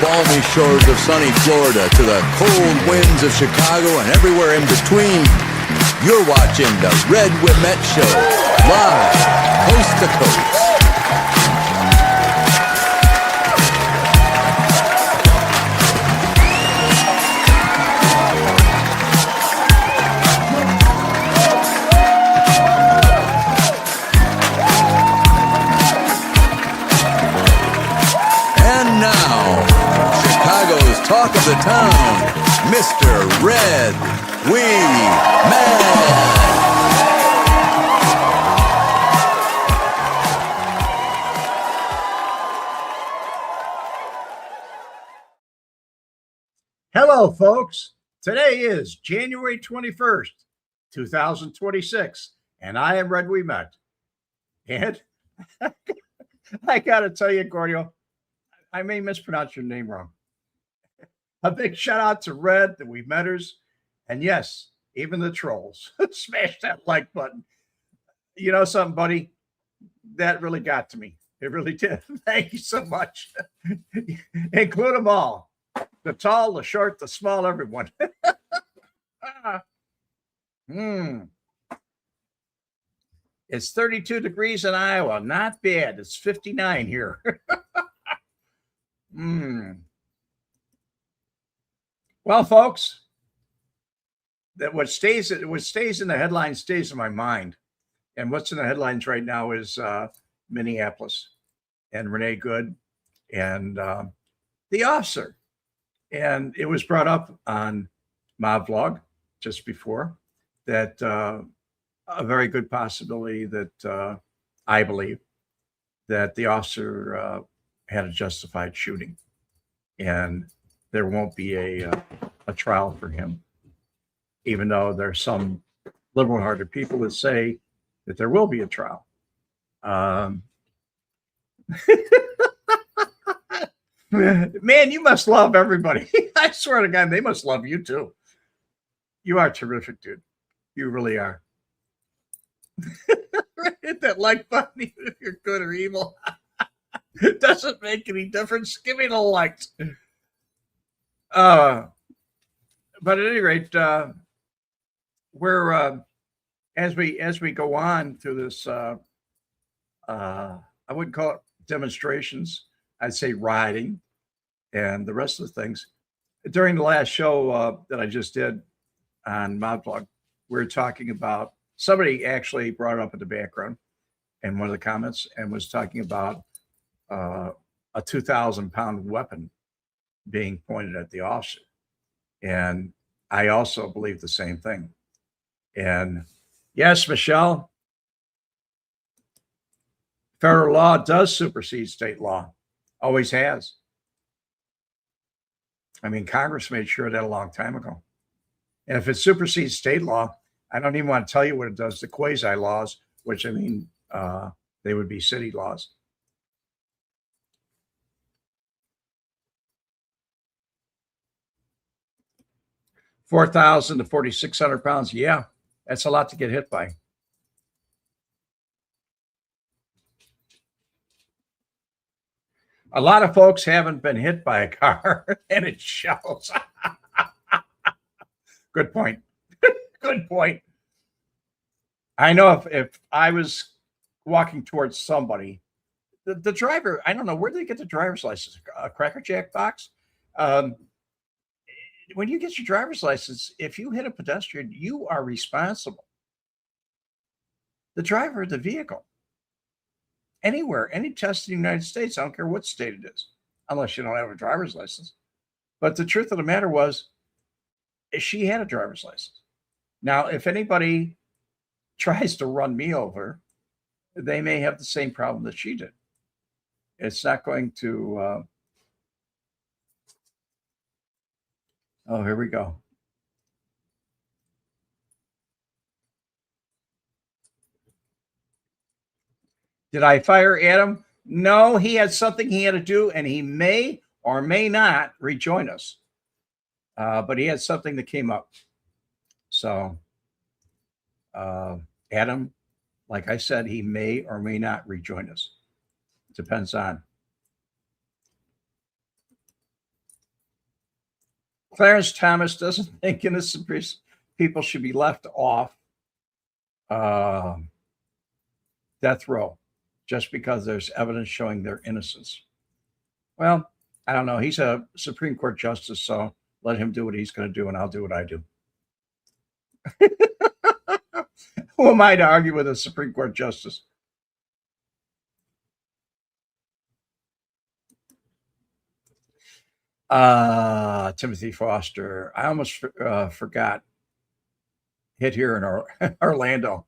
balmy shores of sunny Florida to the cold winds of Chicago and everywhere in between. You're watching the Red Wemette Show, live, coast to coast. And now, Chicago's talk of the town, Mr. Red Wemette. Hello, folks. Today is January 21st, 2026, and I am Red Wemette. And I got to tell you, Gordio, I may mispronounce your name wrong. A big shout out to Red, the Wemetters, and yes, even the trolls. Smash that like button. You know something, buddy? That really got to me. It really did. Thank you so much. Include them all. The tall, the short, the small, everyone. It's 32 degrees in Iowa. Not bad. It's 59 here. Well, folks, that what stays in the headlines stays in my mind. And what's in the headlines right now is Minneapolis and Renee Good and the officer. And it was brought up on my vlog just before that a very good possibility that I believe that the officer had a justified shooting, and there won't be a trial for him, even though there's some liberal-hearted people that say that there will be a trial. Man, you must love everybody. I swear to God, they must love you too. You are terrific, dude. You really are. Hit that like button, even if you're good or evil. It doesn't make any difference. Give me the likes. But at any rate, we're as we go on through this, I wouldn't call it demonstrations. I'd say rioting and the rest of the things. During the last show that I just did on my blog, we were talking about, somebody actually brought it up in the background in one of the comments and was talking about a 2,000-pound weapon being pointed at the officer. And I also believe the same thing. And yes, Michelle, federal law does supersede state law. Always has. I mean, Congress made sure that a long time ago. And if it supersedes state law, I don't even want to tell you what it does to quasi laws, which I mean, they would be city laws. $4,000 to 4,600 pounds. Yeah, that's a lot to get hit by. A lot of folks haven't been hit by a car, and it shows. Good point. Good point. I know if I was walking towards somebody, the driver, I don't know, where did they get the driver's license? A Cracker Jack box? When you get your driver's license, if you hit a pedestrian, you are responsible. The driver of the vehicle. Anywhere, any test in the United States, I don't care what state it is, unless you don't have a driver's license. But the truth of the matter was, she had a driver's license. Now, if anybody tries to run me over, they may have the same problem that she did. It's not going to... Oh, here we go. Did I fire Adam? No, he had something he had to do, and he may or may not rejoin us. But he had something that came up. So, Adam, like I said, he may or may not rejoin us. Depends on. Clarence Thomas doesn't think innocent people should be left off uh, death row just because there's evidence showing their innocence. Well, I don't know. He's a Supreme Court justice, so let him do what he's going to do, and I'll do what I do. Who am I to argue with a Supreme Court justice? Timothy Foster. I almost forgot. Hit here in Orlando,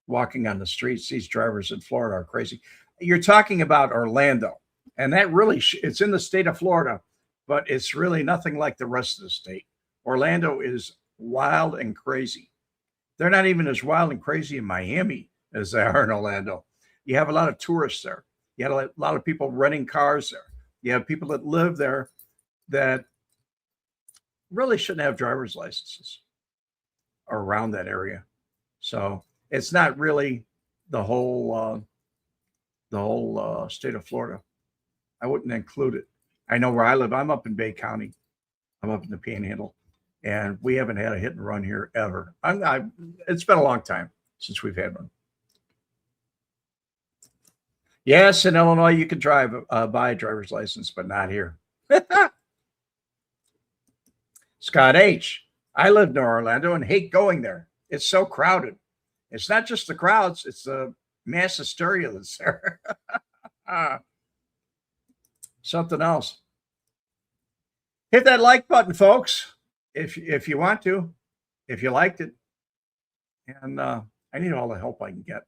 walking on the streets. These drivers in Florida are crazy. You're talking about Orlando, and that really it's in the state of Florida, but it's really nothing like the rest of the state. Orlando is wild and crazy. They're not even as wild and crazy in Miami as they are in Orlando. You have a lot of tourists there. You have a lot of people renting cars there. You have people that live there that really shouldn't have driver's licenses around that area. So it's not really the whole state of Florida. I wouldn't include it. I know where I live. I'm up in Bay County. I'm up in the Panhandle, and we haven't had a hit and run here ever. It's been a long time since we've had one. Yes, in Illinois, you can buy a driver's license, but not here. Scott H. I live near Orlando and hate going there. It's so crowded. It's not just the crowds, it's the mass hysteria that's there. Something else. Hit that like button, folks, if you want to, if you liked it. And I need all the help I can get.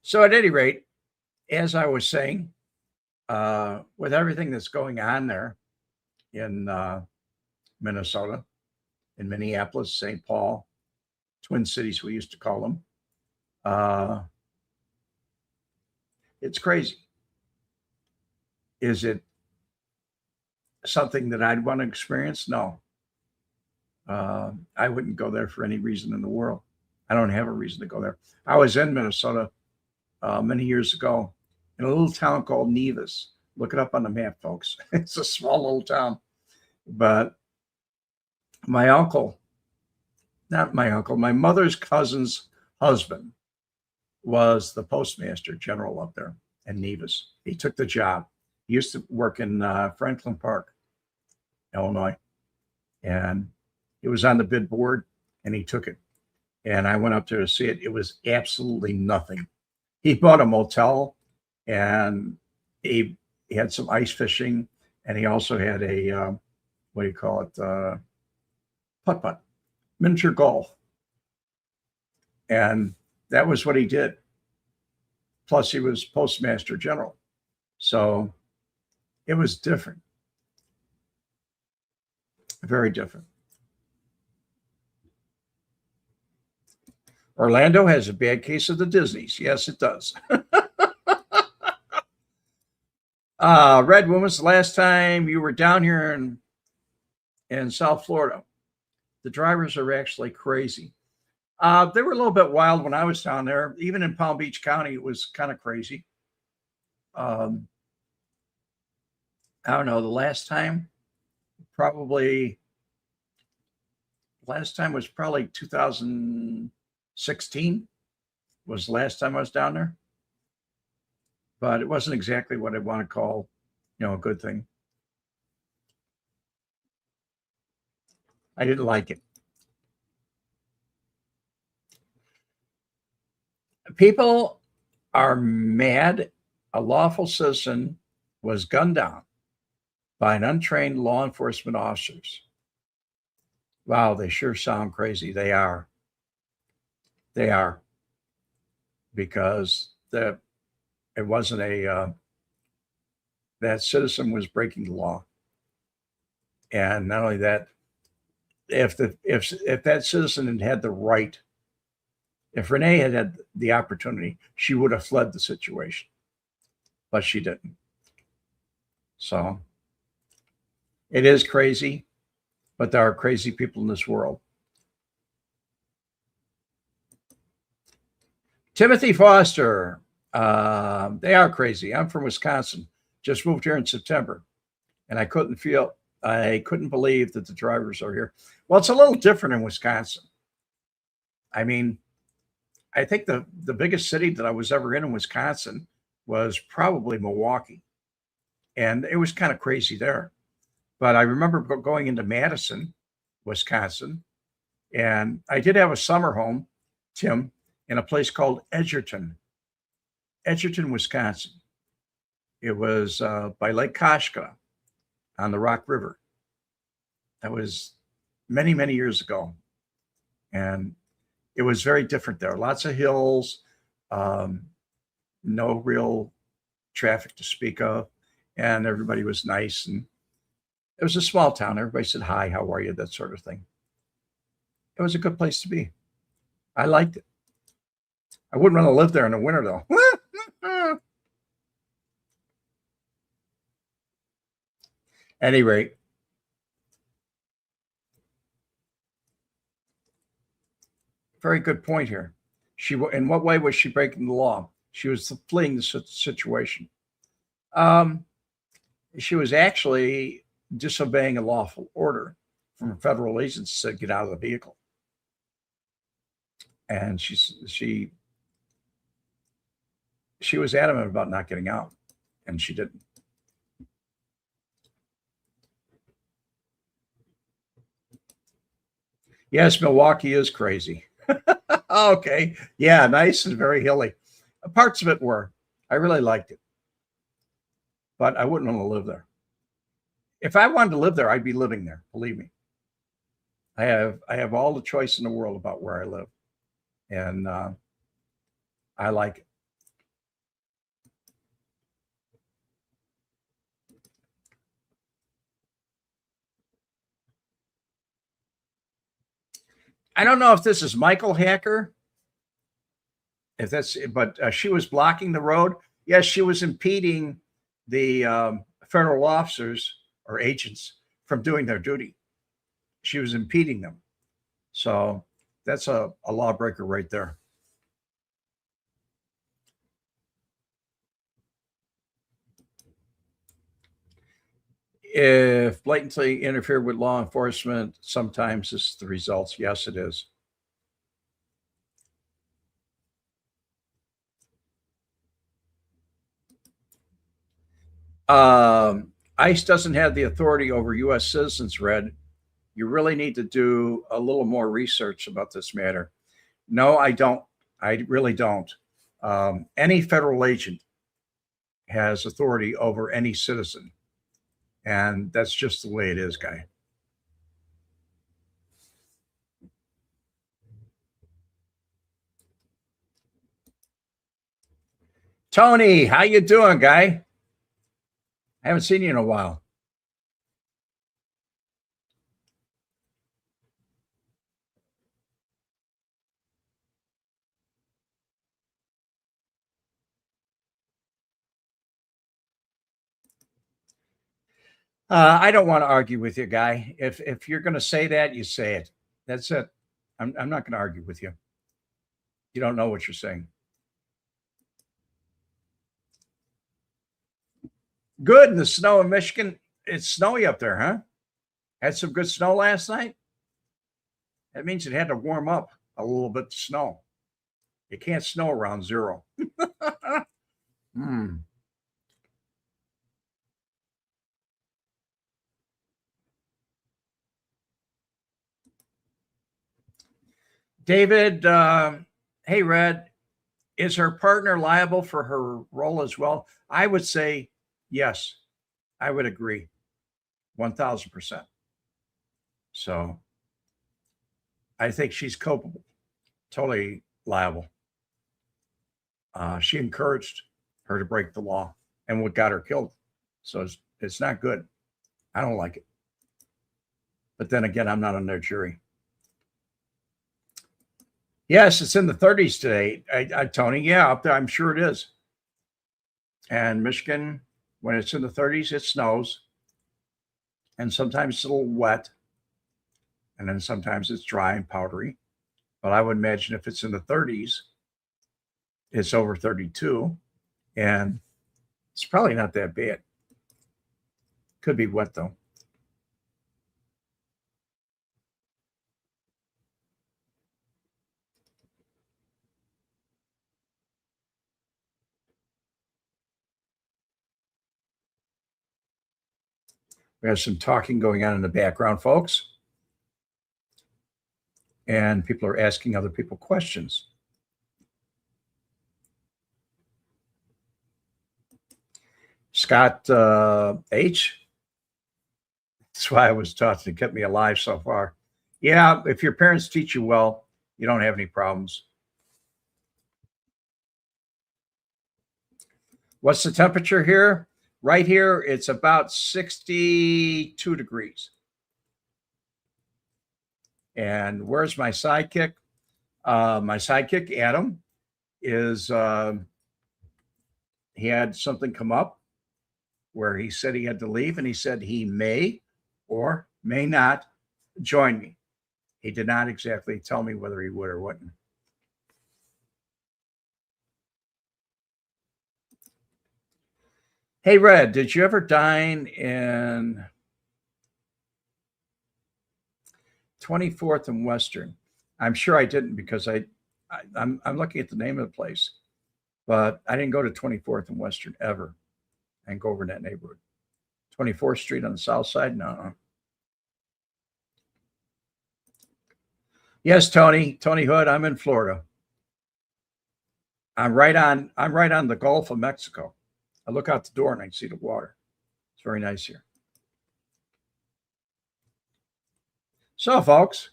So at any rate, as I was saying, with everything that's going on there in Minnesota, in Minneapolis, St. Paul, Twin Cities, we used to call them, it's crazy. Is it something that I'd want to experience? No. I wouldn't go there for any reason in the world. I don't have a reason to go there. I was in Minnesota many years ago in a little town called Nevis. Look it up on the map, folks. It's a small little town. But my mother's cousin's husband was the postmaster general up there in Nevis. He took the job. He used to work in Franklin Park, Illinois. And it was on the bid board, and he took it. And I went up there to see it. It was absolutely nothing. He bought a motel, and he had some ice fishing, and he also had a, putt-putt, miniature golf. And that was what he did. Plus, he was postmaster general. So it was different. Very different. Orlando has a bad case of the Disneys. Yes, it does. Red, when was the last time you were down here in South Florida? The drivers are actually crazy. They were a little bit wild when I was down there. Even in Palm Beach County, it was kind of crazy. I don't know. The last time was probably 2016 was the last time I was down there. But it wasn't exactly what I want to call, a good thing. I didn't like it. People are mad a lawful citizen was gunned down by an untrained law enforcement officers. Wow, they sure sound crazy. They are. They are. Because it wasn't that citizen was breaking the law. And not only that, if that citizen had had the right, if Renee had the opportunity, she would have fled the situation, but she didn't. So it is crazy, but there are crazy people in this world. Timothy Foster, they are crazy. I'm from Wisconsin. Just moved here in September, and I couldn't believe that the drivers are here. Well, it's a little different in Wisconsin. I mean, I think the biggest city that I was ever in Wisconsin was probably Milwaukee, and it was kind of crazy there. But I remember going into Madison, Wisconsin, and I did have a summer home, Tim, in a place called Edgerton, Wisconsin. It was by Lake Kashka on the Rock River. That was many, many years ago. And it was very different there. Lots of hills, no real traffic to speak of. And everybody was nice. And it was a small town. Everybody said, hi, how are you? That sort of thing. It was a good place to be. I liked it. I wouldn't want to live there in the winter, though. At any rate, very good point here. In what way was she breaking the law? She was fleeing the situation. She was actually disobeying a lawful order from a federal agent that said, get out of the vehicle. And she was adamant about not getting out, and she didn't. Yes, Milwaukee is crazy. Okay. Yeah, nice and very hilly. Parts of it were. I really liked it. But I wouldn't want to live there. If I wanted to live there, I'd be living there. Believe me. I have all the choice in the world about where I live. And I like it. I don't know if this is Michael Hacker, but she was blocking the road. Yes, she was impeding the federal officers or agents from doing their duty. She was impeding them. So that's a lawbreaker right there. If blatantly interfere with law enforcement, sometimes this is the results. Yes, it is. ICE doesn't have the authority over U.S. citizens, Red. You really need to do a little more research about this matter. No, I don't. I really don't. Any federal agent has authority over any citizen. And that's just the way it is, guy. Tony, how you doing, guy? I haven't seen you in a while. I don't want to argue with you, guy. If you're going to say that, you say it. That's it. I'm not going to argue with you. You don't know what you're saying. Good in the snow in Michigan. It's snowy up there, huh? Had some good snow last night. That means it had to warm up a little bit to snow. It can't snow around zero. David, hey, Red, is her partner liable for her role as well? I would say yes. I would agree 1,000%. So I think she's culpable, totally liable. She encouraged her to break the law and what got her killed. So it's not good. I don't like it. But then again, I'm not on their jury. Yes, it's in the 30s today, Tony. Yeah, up there, I'm sure it is. And Michigan, when it's in the 30s, it snows. And sometimes it's a little wet. And then sometimes it's dry and powdery. But I would imagine if it's in the 30s, it's over 32. And it's probably not that bad. Could be wet though. We have some talking going on in the background, folks. And people are asking other people questions. Scott H. That's why I was taught to keep me alive so far. Yeah, if your parents teach you well, you don't have any problems. What's the temperature here? Right here, it's about 62 degrees. And where's my sidekick? My sidekick, Adam, is he had something come up where he said he had to leave, and he said he may or may not join me. He did not exactly tell me whether he would or wouldn't. Hey, Red, did you ever dine in 24th and Western? I'm sure I didn't because I'm looking at the name of the place, but I didn't go to 24th and Western ever and go over in that neighborhood. 24th Street on the south side? No. Yes, Tony Hood, I'm in Florida. I'm right on the Gulf of Mexico. I look out the door and I can see the water. It's very nice here. So, folks,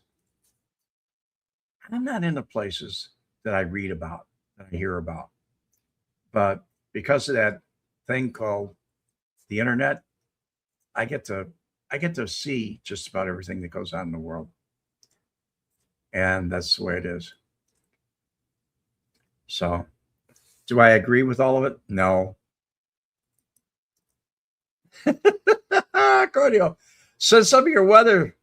I'm not into places that I read about, that I hear about. But because of that thing called the internet, I get to see just about everything that goes on in the world. And that's the way it is. So, do I agree with all of it? No. Cardio. So some of your weather,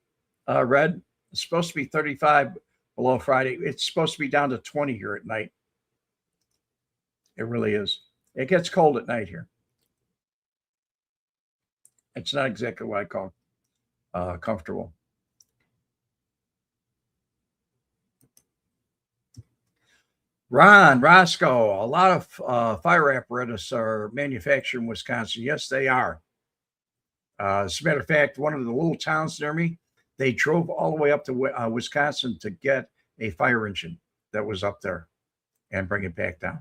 Red, it's supposed to be 35 below Friday. It's supposed to be down to 20 here at night. It really is. It gets cold at night here. It's not exactly what I call comfortable. Ron, Roscoe, a lot of fire apparatus are manufactured in Wisconsin. Yes, they are. As a matter of fact, one of the little towns near me, they drove all the way up to Wisconsin to get a fire engine that was up there and bring it back down.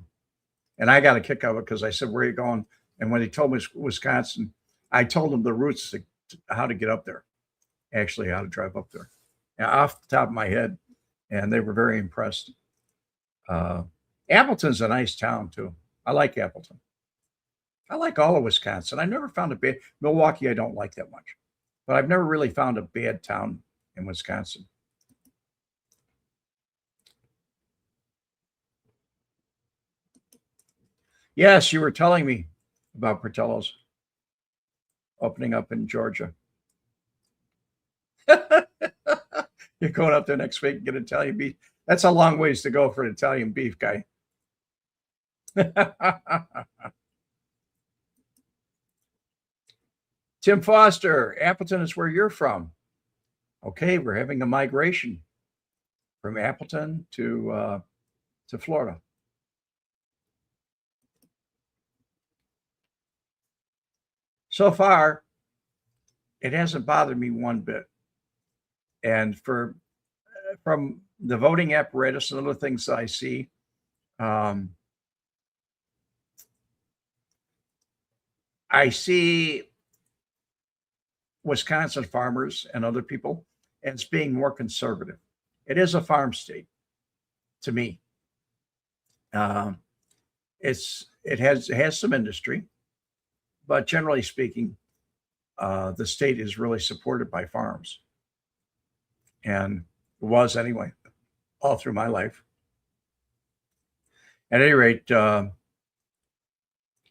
And I got a kick out of it because I said, "Where are you going?" And when they told me Wisconsin, I told them the routes to how to get up there, actually how to drive up there, off the top of my head. And they were very impressed. Appleton's a nice town too. I like Appleton. I like all of Wisconsin. I never found a bad Milwaukee. I don't like that much, but I've never really found a bad town in Wisconsin. Yes, you were telling me about Portillo's opening up in Georgia. You're going up there next week and get Italian beef. That's a long ways to go for an Italian beef guy. Tim Foster, Appleton is where you're from. Okay, we're having a migration from Appleton to Florida. So far, it hasn't bothered me one bit. And from the voting apparatus and other things that I see, I see Wisconsin farmers and other people as being more conservative. It is a farm state to me. It has some industry, but generally speaking, the state is really supported by farms, and it was anyway all through my life. At any rate, I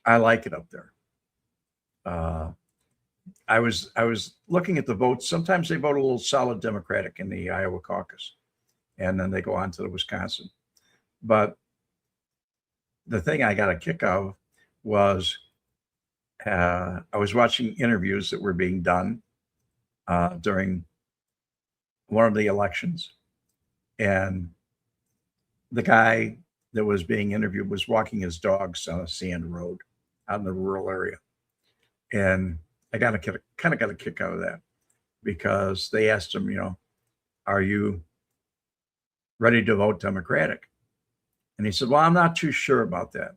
like it up there. I was looking at the votes. Sometimes they vote a little solid Democratic in the Iowa caucus, and then they go on to the Wisconsin. But the thing I got a kick of was I was watching interviews that were being done during one of the elections, and the guy that was being interviewed was walking his dogs on a sand road out in the rural area. And I kind of got a kick out of that because they asked him, are you ready to vote Democratic? And he said, well, I'm not too sure about that.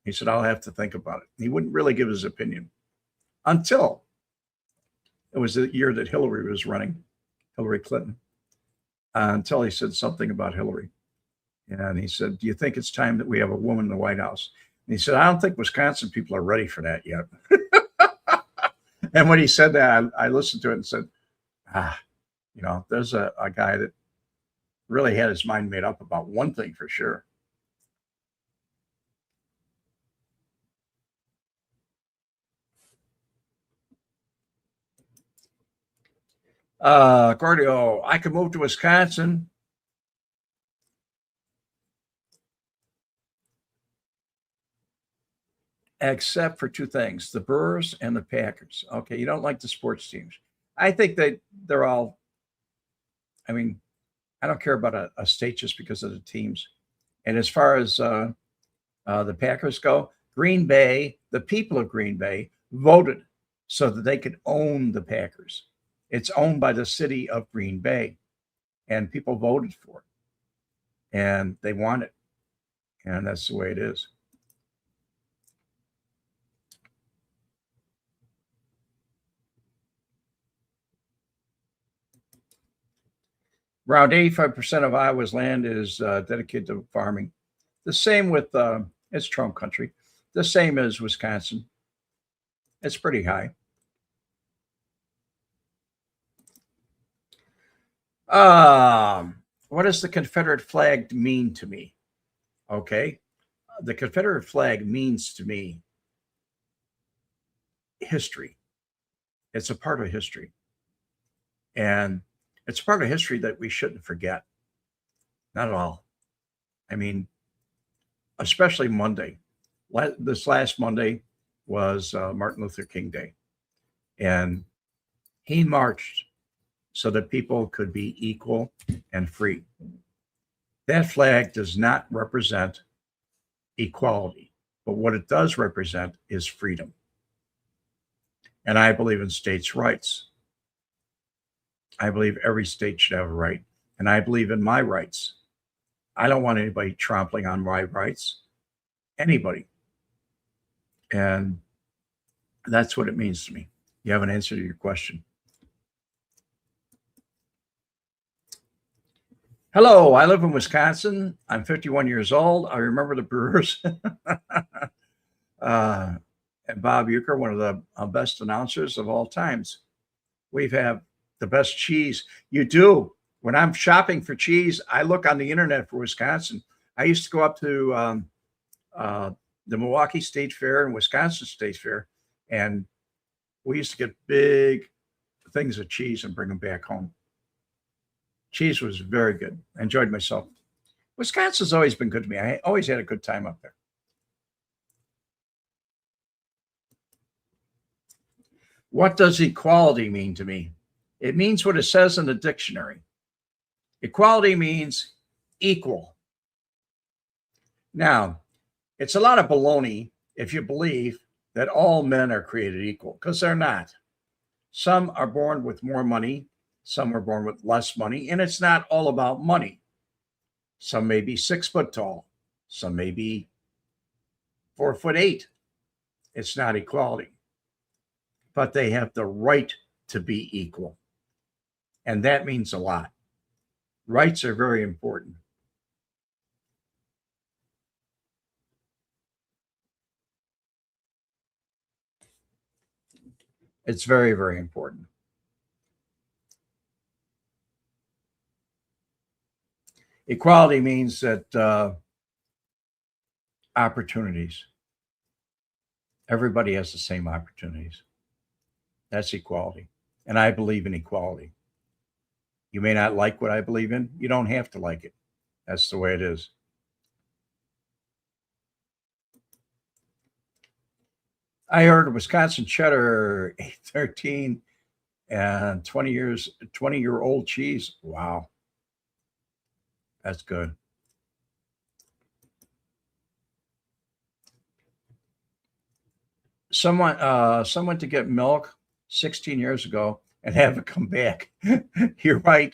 He said, I'll have to think about it. He wouldn't really give his opinion until it was the year that Hillary was running, Hillary Clinton, until he said something about Hillary. And he said, do you think it's time that we have a woman in the White House? And he said, I don't think Wisconsin people are ready for that yet. And when he said that, I listened to it and said, there's a guy that really had his mind made up about one thing for sure. Cardio, I could move to Wisconsin. Except for two things, the Brewers and the Packers. Okay, you don't like the sports teams. I think they're all, I don't care about a state just because of the teams. And as far as the Packers go, Green Bay, the people of Green Bay voted so that they could own the Packers. It's owned by the city of Green Bay, and people voted for it, and they want it, and that's the way it is. Around 85% of Iowa's land is dedicated to farming. The same with, it's Trump country, the same as Wisconsin. It's pretty high. What does the Confederate flag mean to me? Okay. The Confederate flag means to me history. It's a part of history. And it's part of history that we shouldn't forget. Not at all. Especially Monday. This last Monday was Martin Luther King Day. And he marched so that people could be equal and free. That flag does not represent equality, but what it does represent is freedom. And I believe in states' rights. I believe every state should have a right, and I believe in my rights. I don't want anybody trampling on my rights, anybody. And that's what it means to me. You have an answer to your question. Hello, I live in Wisconsin. I'm 51 years old. I remember the Brewers. And Bob Uecker, one of the best announcers of all times. We have the best cheese. You do. When I'm shopping for cheese, I look on the internet for Wisconsin. I used to go up to the Milwaukee State Fair and Wisconsin State Fair, and we used to get big things of cheese and bring them back home. Cheese was very good. I enjoyed myself. Wisconsin's always been good to me. I always had a good time up there. What does equality mean to me? It means what it says in the dictionary. Equality means equal. Now, it's a lot of baloney if you believe that all men are created equal, because they're not. Some are born with more money, some are born with less money, and it's not all about money. Some may be 6 foot tall, some may be 4'8". It's not equality, but they have the right to be equal. And that means a lot. Rights are very important. It's very, very important. Equality means that opportunities. Everybody has the same opportunities. That's equality. And I believe in equality. You may not like what I believe in. You don't have to like it. That's the way it is. I heard Wisconsin cheddar 813 and 20-year-old cheese. Wow, that's good. Someone to get milk 16 years ago and have it come back. You're right.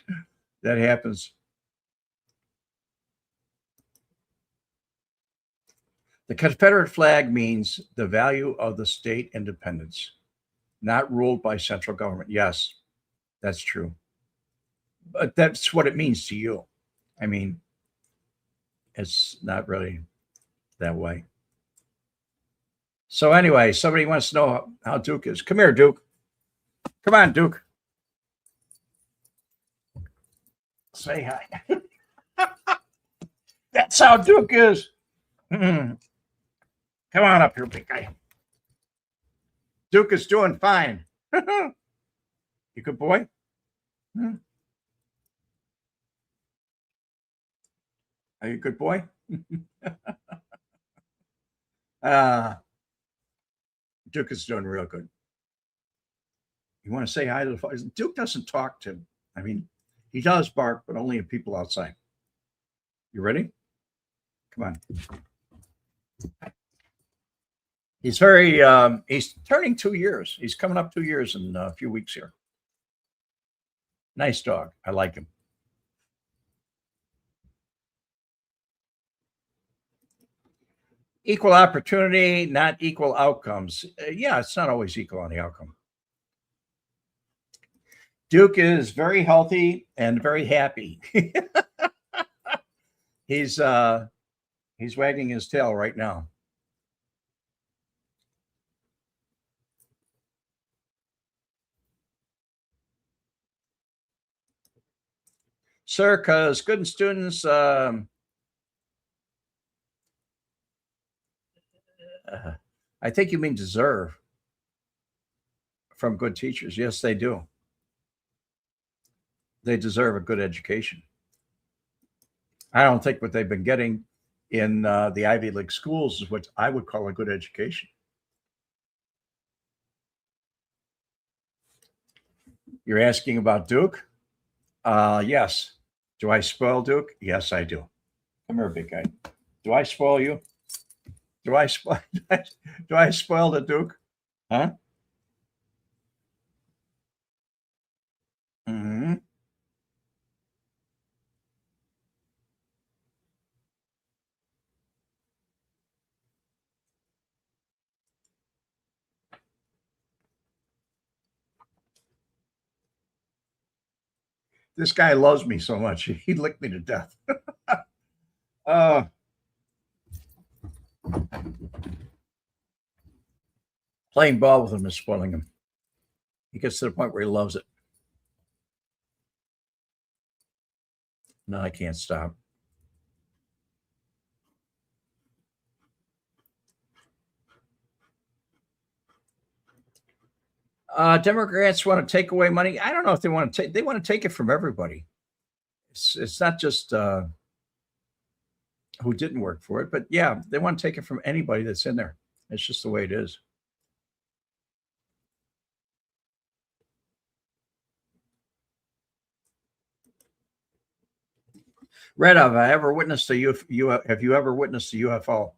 That happens. The Confederate flag means the value of the state independence, not ruled by central government. Yes, that's true. But that's what it means to you. I mean, it's not really that way. So anyway, somebody wants to know how Duke is. Come here, Duke. Come on, Duke. Say hi. That's how Duke is. Come on up here, big guy. Duke is doing fine. You good boy? Are you a good boy? Duke is doing real good. You want to say hi to the fire? Duke doesn't talk to him. I mean, he does bark, but only at people outside. You ready? Come on. He's he's turning 2 years. He's coming up 2 years in a few weeks here. Nice dog. I like him. Equal opportunity, not equal outcomes. Yeah, it's not always equal on the outcome. Duke is very healthy and very happy. He's wagging his tail right now. Sir, because good students I think you mean deserve from good teachers. Yes, they do. They deserve a good education. I don't think what they've been getting in the Ivy League schools is what I would call a good education. You're asking about Duke? Yes. Do I spoil Duke? Yes, I do. Come here, big guy. Do I spoil you? Do I spoil? Do I spoil the Duke? Huh? Mm-hmm. This guy loves me so much. He licked me to death. uh, Playing ball with him is spoiling him. He gets to the point where he loves it. No, I can't stop. Democrats want to take away money. I don't know if they want to take. They want to take it from everybody. It's not just who didn't work for it, but yeah, they want to take it from anybody that's in there. It's just the way it is. Red, have I ever witnessed a UFO? Have you ever witnessed a UFO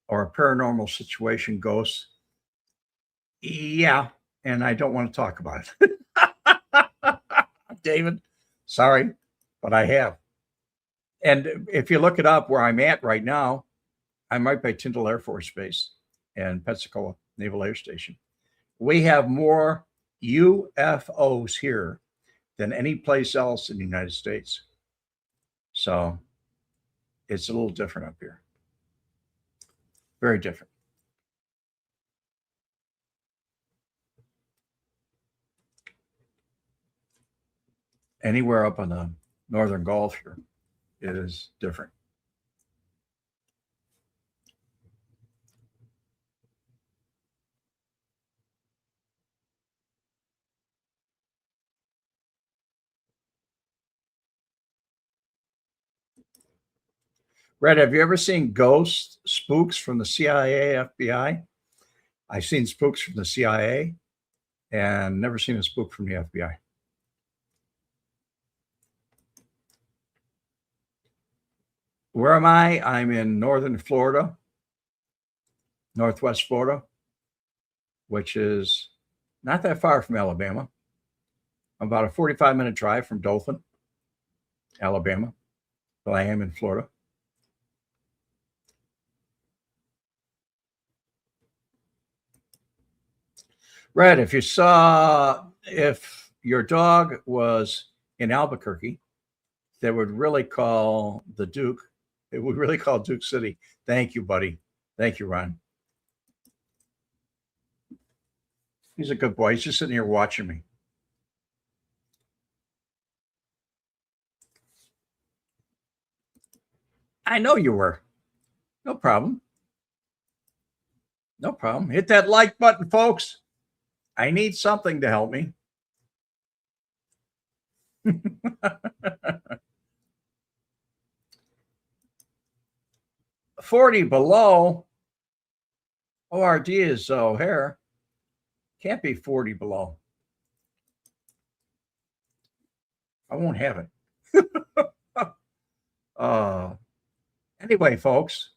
or a paranormal situation, ghosts? Yeah, and I don't want to talk about it. David, sorry, but I have. And if you look it up where I'm at right now, I'm right by Tyndall Air Force Base and Pensacola Naval Air Station. We have more UFOs here than any place else in the United States. So it's a little different up here. Very different. Anywhere up on the northern Gulf here, it is different. Red, have you ever seen ghosts, spooks from the CIA, FBI? I've seen spooks from the CIA and never seen a spook from the FBI. Where am I? I'm in northern Florida, northwest Florida, which is not that far from Alabama. About a 45-minute drive from Dothan, Alabama. But I am in Florida. Red, if your dog was in Albuquerque, they would really call the Duke. It would really call Duke City. Thank you, buddy. Thank you, Ron. He's a good boy. He's just sitting here watching me. I know you were. No problem. No problem. Hit that like button, folks. I need something to help me. 40 below. ORD is O'Hare. Can't be 40 below. I won't have it. Anyway, folks.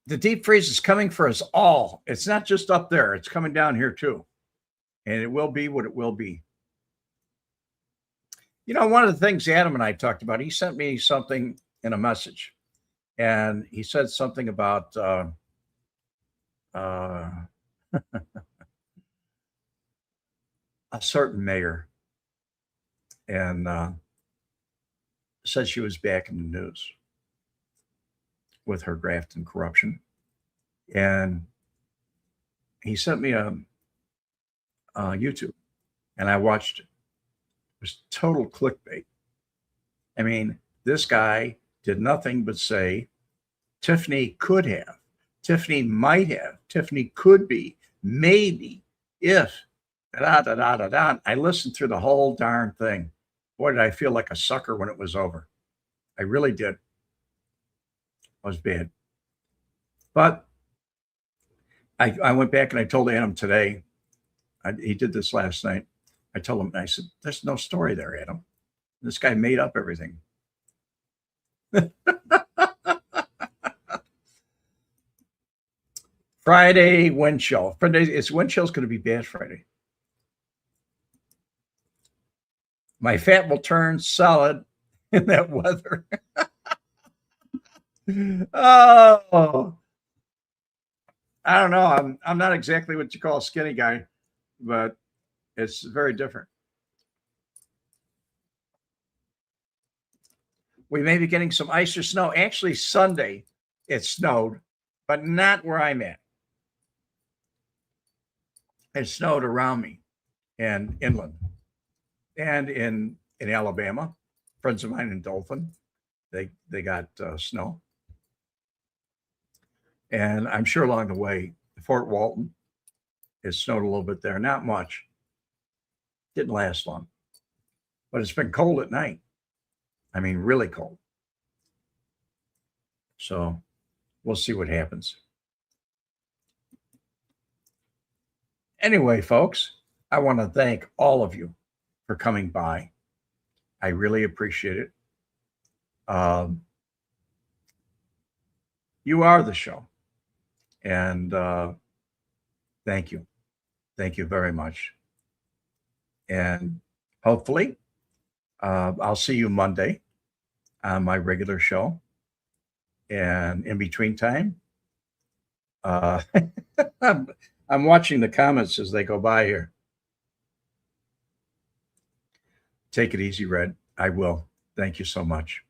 The deep freeze is coming for us all. It's not just up there. It's coming down here too. And it will be what it will be. You know, one of the things Adam and I talked about, he sent me something in a message. And he said something about a certain mayor. And said she was back in the news with her graft and corruption. And he sent me a YouTube, and I watched it. It was total clickbait. I mean, this guy did nothing but say, Tiffany could have, Tiffany might have, Tiffany could be, maybe, if, da da da da da. I listened through the whole darn thing. Boy, did I feel like a sucker when it was over. I really did. It was bad. But I went back and I told Adam today, he did this last night. I told him, I said, there's no story there, Adam. This guy made up everything. Friday wind chill. Friday, it's wind chill's going to be bad Friday. My fat will turn solid in that weather. Oh, I don't know. I'm not exactly what you call a skinny guy, but it's very different. We may be getting some ice or snow. Actually, Sunday it snowed, but not where I'm at. It snowed around me and inland and in Alabama. Friends of mine in Dothan, they got snow. And I'm sure along the way, Fort Walton, it snowed a little bit there. Not much. Didn't last long. But it's been cold at night. I mean, really cold. So we'll see what happens. Anyway, folks, I want to thank all of you for coming by. I really appreciate it. You are the show. And thank you. Thank you very much. And hopefully, I'll see you Monday on my regular show. And in between time, I'm watching the comments as they go by here. Take it easy, Red. I will. Thank you so much.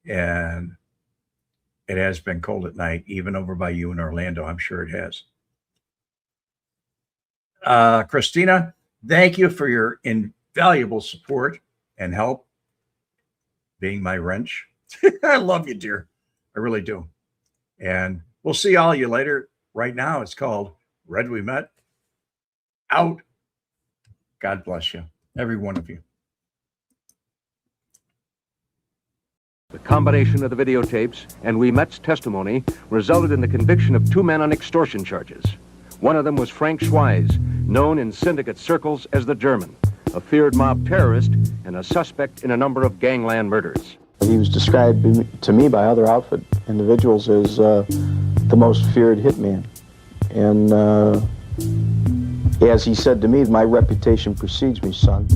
And it has been cold at night, even over by you in Orlando. I'm sure it has. Christina, thank you for your invaluable support and help being my wrench. I love you, dear. I really do. And we'll see all you later. Right now, it's called Red Wemette. Out. God bless you, every one of you. The combination of the videotapes and Wemette's testimony resulted in the conviction of 2 men on extortion charges. One of them was Frank Schweiz, known in syndicate circles as the German, a feared mob terrorist and a suspect in a number of gangland murders. He was described to me by other outfit individuals as the most feared hitman. And as he said to me, my reputation precedes me, son.